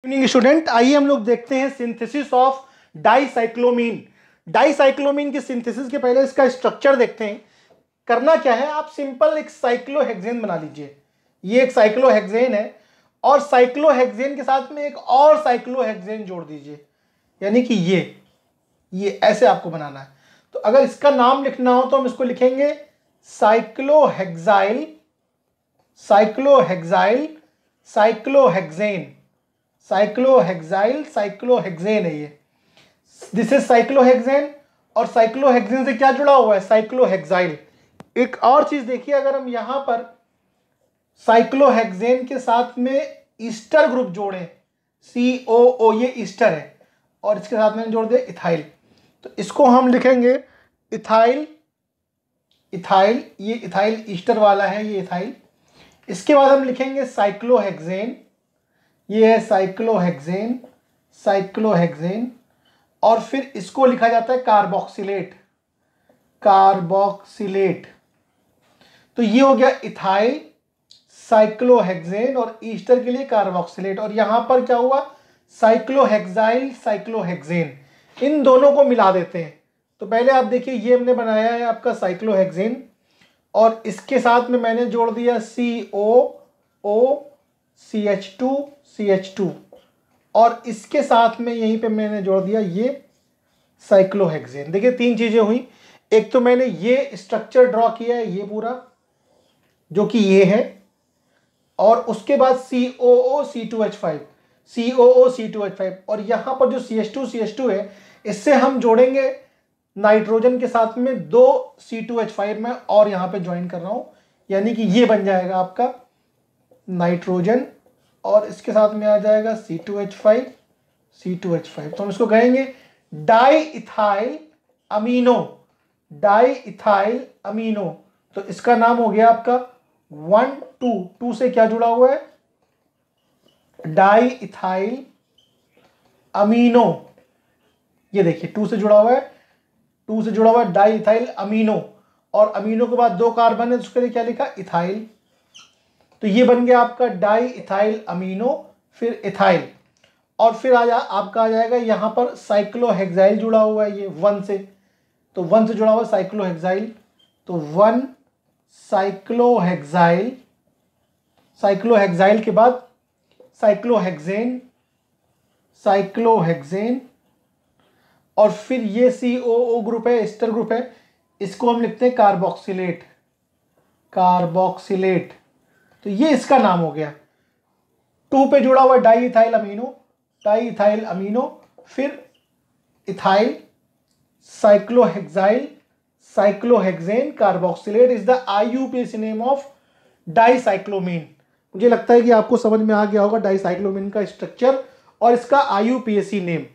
Student, आइए हम लोग देखते हैं सिंथेसिस ऑफ डाइसाइक्लोमीन। डाइसाइक्लोमीन की सिंथेसिस के पहले इसका स्ट्रक्चर देखते हैं। करना क्या है, आप सिंपल एक साइक्लोहेक्सेन बना लीजिए। ये एक साइक्लोहेक्सेन है और साइक्लोहेक्सेन के साथ में एक और साइक्लोहेक्सेन जोड़ दीजिए, यानी कि ये ऐसे आपको बनाना है। तो अगर इसका नाम लिखना हो तो हम इसको लिखेंगे cyclohexyl, cyclohexyl, cyclohexane. Cyclohexyl cyclohexane है ये। दिस इज साइक्लोहेक्सेन और साइक्लोहेक्सेन से क्या जुड़ा हुआ है, साइक्लोहेक्साइल। एक और चीज देखिए, अगर हम यहां पर साइक्लोहेक्सेन के साथ में ईस्टर ग्रुप जोड़ें, COO, ये ईस्टर है, और इसके साथ में जोड़ दे इथाइल, तो इसको हम लिखेंगे इथाइल। इथाइल, ये इथाइल ईस्टर वाला है, ये इथाइल। इसके बाद हम लिखेंगे साइक्लोहेक्सेन, ये है साइक्लोहेक्सेन, साइक्लोहेक्सेन। और फिर इसको लिखा जाता है कार्बोक्सिलेट, कार्बोक्सिलेट। तो ये हो गया इथाइल, साइक्लोहेक्सेन और ईस्टर के लिए कार्बोक्सिलेट। और यहां पर क्या हुआ, साइक्लोहेक्साइल, साइक्लोहेक्सेन। इन दोनों को मिला देते हैं। तो पहले आप देखिए, ये हमने बनाया है आपका साइक्लोहेक्सेन और इसके साथ में मैंने जोड़ दिया COO, CH2, CH2, और इसके साथ में यहीं पे मैंने जोड़ दिया ये साइक्लोहेक्सेन। देखिए तीन चीजें हुई। एक तो मैंने ये स्ट्रक्चर ड्रॉ किया है, ये पूरा जो कि ये है, और उसके बाद COO C2H5, COO C2H5, और यहां पर जो CH2 है, इससे हम जोड़ेंगे नाइट्रोजन के साथ में 2 C2H5 में, और यहां पे ज्वाइन कर रहा हूं, यानी कि ये बन जाएगा आपका नाइट्रोजन, और इसके साथ में आ जाएगा C2H5, C2H5। तो हम इसको कहेंगे die ethyl amino, di ethyl amino. तो इसका नाम हो गया आपका 1, 2 से क्या जुड़ा हुआ है, डाई इथाइल अमीनो। ये देखिए 2 से जुड़ा हुआ है, 2 से जुड़ा हुआ है डाई इथाइल अमीनो, और अमीनो के बाद 2 कार्बन है, उसके लिए क्या लिखा, इथाइल। तो ये बन गया आपका डाई इथाइल अमीनो, फिर इथाइल, और फिर आपका आ जाएगा यहाँ पर साइक्लोहेक्साइल जुड़ा हुआ है, ये 1 से, तो 1 से जुड़ा हुआ है साइक्लोहेक्साइल। तो 1 साइक्लोहेक्साइल, साइक्लोहेक्साइल के बाद साइक्लोहेक्सेन, साइक्लोहेक्सेन, और फिर ये COO ग्रुप है, एस्टर ग्रुप है, इसको हम लिखते हैं कार्बोक्सिलेट, कार्बोक्सिलेट। तो ये इसका नाम हो गया। 2 पे जुड़ा हुआ di ethyl amino, di ethyl amino, फिर ethyl, cyclohexyl, cyclohexane, carboxylate is the IUPAC name of dicyclomine. मुझे लगता है कि आपको समझ में आ गया होगा डाइसाइक्लोमीन का स्ट्रक्चर और इसका IUPAC नेम।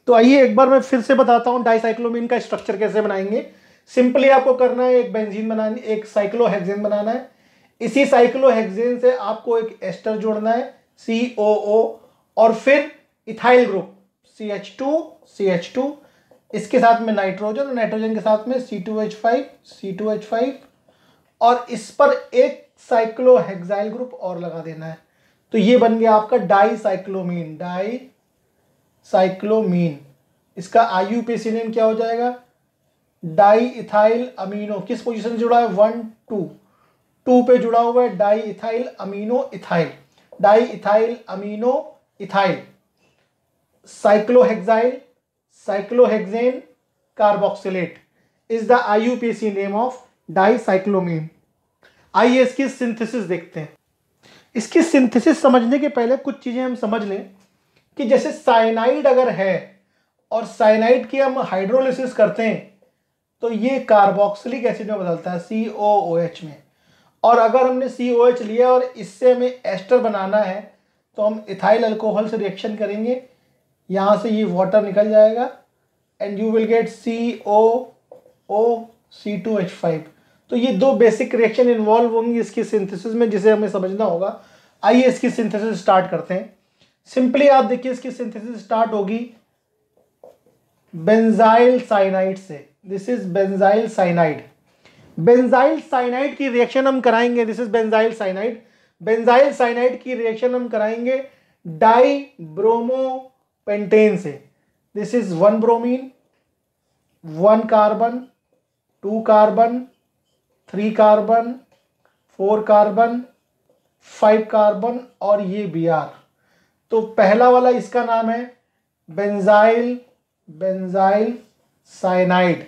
तो आइए एक बार मैं फिर से बताता हूं डाइसाइक्लोमीन का स्ट्रक्चर कैसे बनाएंगे। सिंपली आपको करना है, एक बेंजीन बनानी, एक साइक्लोहेक्सेन बनाना है। इसी साइक्लोहेक्सेन से आपको एक एस्टर जोड़ना है, COO, और फिर इथाइल ग्रुप CH2, CH2, इसके साथ में नाइट्रोजन, नाइट्रोजन के साथ में C2H5, C2H5, और इस पर एक साइक्लोहेक्साइल ग्रुप और लगा देना है। तो ये बन गया आपका डाइसाइक्लोमीन, डाइसाइक्लोमीन। इसका IUPAC नेम क्या हो जाएगा, डाई इथाइल अमीनो। किस पोजीशन से जुड़ा है, 1, 2 पे जुड़ा हुआ है di ethyl amino ethyl, di ethyl amino ethyl, cyclohexyl, cyclohexane, carboxylate is the IUPAC name of dicyclomine. आइए इसकी सिंथेसिस देखते हैं। इसकी सिंथेसिस समझने के पहले कुछ चीजें हम समझ लें कि जैसे साइनाइड अगर है और साइनाइड की हम हाइड्रोलिसिस करते हैं तो ये कार्बोक्सिलिक एसिड में बदलता है, COOH में। और अगर हमने COH लिया और इससे हमें एस्टर बनाना है तो हम इथाइल अल्कोहल से रिएक्शन करेंगे, यहाँ से ये वाटर निकल जाएगा and you will gate COO C2H5। तो ये 2 बेसिक रिएक्शन इन्वॉल्व होंगी इसकी सिंथेसिस में, जिसे हमें समझना होगा। आइए इसकी सिंथेसिस स्टार्ट करते हैं। सिंपली आप देखिए इसकी सिंथेसिस स्टार्ट होगी बेंजाइल साइनाइड से। This is benzyl cyanide. Benzyl cyanide की रिएक्शन हम कराएंगे, this is benzyl cyanide. Benzyl cyanide की रिएक्शन हम कराएंगे डाई ब्रोमोपेंटेन से। This is 1 bromine, 1 carbon, 2 carbon, 3 carbon, 4 carbon, 5 carbon और ये Br। तो पहला वाला इसका नाम है बेंजाइल साइनाइड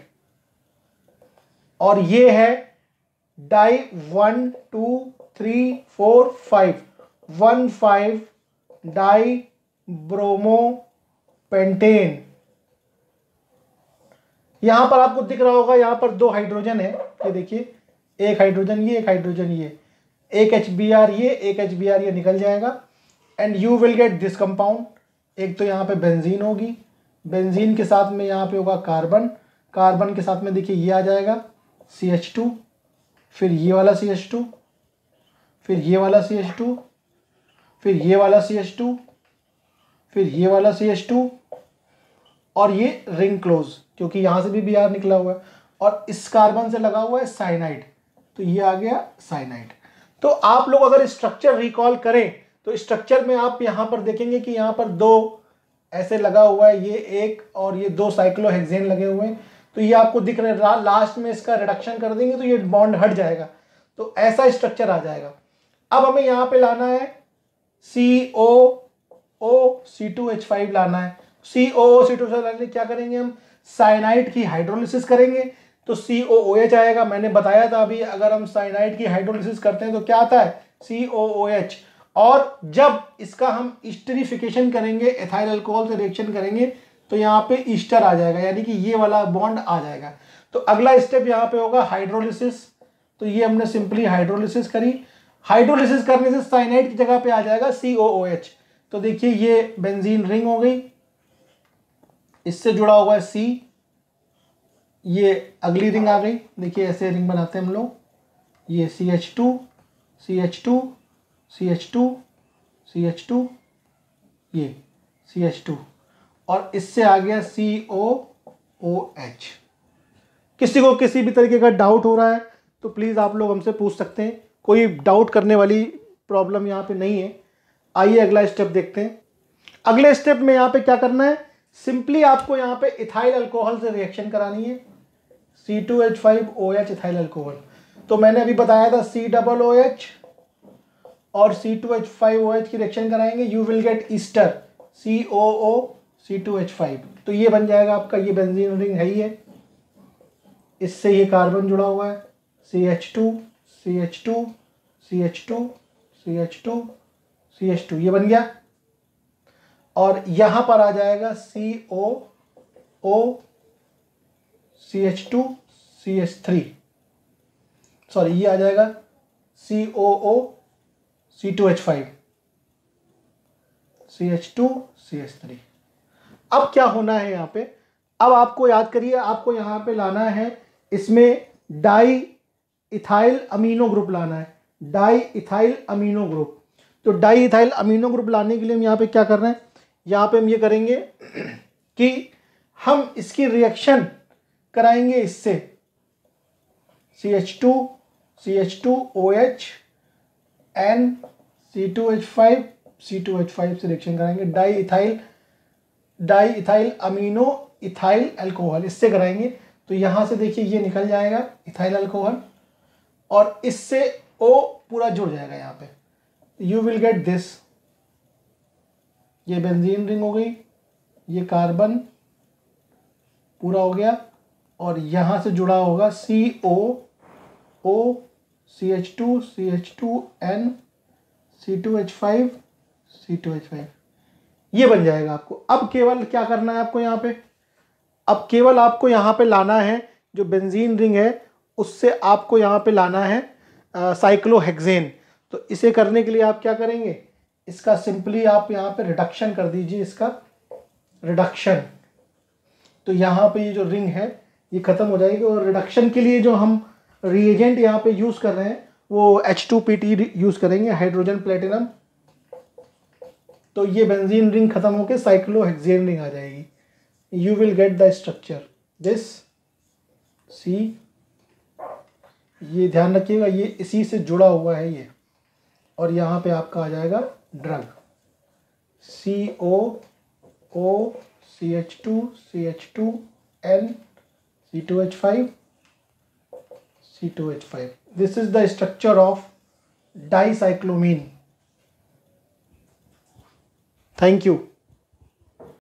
और ये है डाई 1 2 3 4 5 15 डाई ब्रोमोपेंटेन। यहां पर आपको दिख रहा होगा, यहां पर 2 हाइड्रोजन है, ये देखिए, एक हाइड्रोजन ये, एक हाइड्रोजन ये, एक HBr ये, एक HBr ये निकल जाएगा and you will get this compound. एक तो यहाँ पे बेंजीन होगी, बेंजीन के साथ में यहाँ पे होगा कार्बन, कार्बन के साथ में देखिए ये आ जाएगा CH2, फिर ये वाला CH2, फिर ये वाला CH2, फिर ये वाला CH2, फिर ये वाला CH2 और ये रिंग क्लोज, क्योंकि यहाँ से भी Br निकला हुआ है और इस कार्बन से लगा हुआ है साइनाइड, तो ये आ गया साइनाइड। तो आप लोग अगर स्ट्रक्चर रिकॉल करें तो स्ट्रक्चर में आप यहाँ पर देखेंगे कि यहाँ पर 2 ऐसे लगा हुआ है, ये एक और ये 2 साइक्लोहेक्सेन लगे हुए हैं, तो ये आपको दिख रहे हैं। लास्ट में इसका रिडक्शन कर देंगे तो ये बॉन्ड हट जाएगा, तो ऐसा स्ट्रक्चर आ जाएगा। अब हमें यहाँ पे लाना है COOC2H5 लाना है। COOC2H5 लाने क्या करेंगे, हम साइनाइड की हाइड्रोलिसिस करेंगे तो COOH आएगा। मैंने बताया था अभी, अगर हम साइनाइड की हाइड्रोलिसिस करते हैं तो क्या आता है, COOH। और जब इसका हम ईस्टरिफिकेशन करेंगे, एथाइल अल्कोहल से रिएक्शन करेंगे तो यहाँ पे ईस्टर आ जाएगा, यानी कि ये वाला बॉन्ड आ जाएगा। तो अगला स्टेप यहाँ पे होगा हाइड्रोलिसिस। तो ये हमने सिंपली हाइड्रोलिसिस करी, हाइड्रोलिसिस करने से साइनाइड की जगह पे आ जाएगा COOH। तो देखिए ये बेंजीन रिंग हो गई, इससे जुड़ा हुआ है C, ये अगली रिंग आ गई, देखिए ऐसे रिंग बनाते हैं हम लोग, ये CH2 CH2 CH2 CH2 ये CH2 और इससे आ गया COOH। किसी को किसी भी तरीके का डाउट हो रहा है तो प्लीज़ आप लोग हमसे पूछ सकते हैं, कोई डाउट करने वाली प्रॉब्लम यहाँ पे नहीं है। आइए अगला स्टेप देखते हैं। अगले स्टेप में यहाँ पे क्या करना है, सिंपली आपको यहाँ पे इथाइल अल्कोहल से रिएक्शन करानी है, C2H5OH इथाइल अल्कोहल। तो मैंने अभी बताया था COOH और C2H5OH की रिएक्शन कराएंगे, you will gate Easter COOC2H5। तो ये बन जाएगा आपका, ये बेंजीन रिंग है ही है, इससे ये कार्बन जुड़ा हुआ है CH2 CH2 CH2 CH2 CH2 ये बन गया और यहाँ पर आ जाएगा COO CH2 CH3, सॉरी ये आ जाएगा COO C2H5 CH2 CH3। अब क्या होना है यहाँ पे, अब आपको याद करिए, आपको यहाँ पे लाना है, इसमें डाई इथाइल अमीनो ग्रुप लाना है, डाई इथाइल अमीनो ग्रुप। तो डाई इथाइल अमीनो ग्रुप लाने के लिए हम यहाँ पे क्या कर रहे हैं, यहाँ पे हम ये करेंगे कि हम इसकी रिएक्शन कराएंगे इससे CH2 CH2OH N C2H5 C2H5 से रिएक्शन कराएंगे, die ethyl amino ethyl alcohol, इससे कराएंगे। तो यहाँ से देखिए ये निकल जाएगा इथाइल अल्कोहल और इससे O पूरा जुड़ जाएगा यहाँ पे, यू विल गेट दिस, ये बेंजीन रिंग हो गई, ये कार्बन पूरा हो गया और यहाँ से जुड़ा होगा COO CH2 CH2N C2H5 C2H5, ये बन जाएगा आपको। अब केवल क्या करना है आपको यहाँ पे, अब केवल आपको यहाँ पे लाना है जो बेंजीन रिंग है उससे आपको यहाँ पे लाना है साइक्लोहेक्सेन। तो इसे करने के लिए आप क्या करेंगे, इसका सिंपली आप यहाँ पे रिडक्शन कर दीजिए, इसका रिडक्शन। तो यहाँ पे ये जो रिंग है ये खत्म हो जाएगी और रिडक्शन के लिए जो हम रिएजेंट यहाँ पे यूज़ कर रहे हैं वो H2PT यूज़ करेंगे, हाइड्रोजन प्लेटिनम। तो ये बेंजीन रिंग खत्म होकर साइक्लोहेक्सेन रिंग आ जाएगी, you will get the structure this see. ये ध्यान रखिएगा ये इसी से जुड़ा हुआ है ये, और यहाँ पे आपका आ जाएगा drug, COO CH2 N C2H5 C2H5. This is the structure of dicyclomine. Thank you.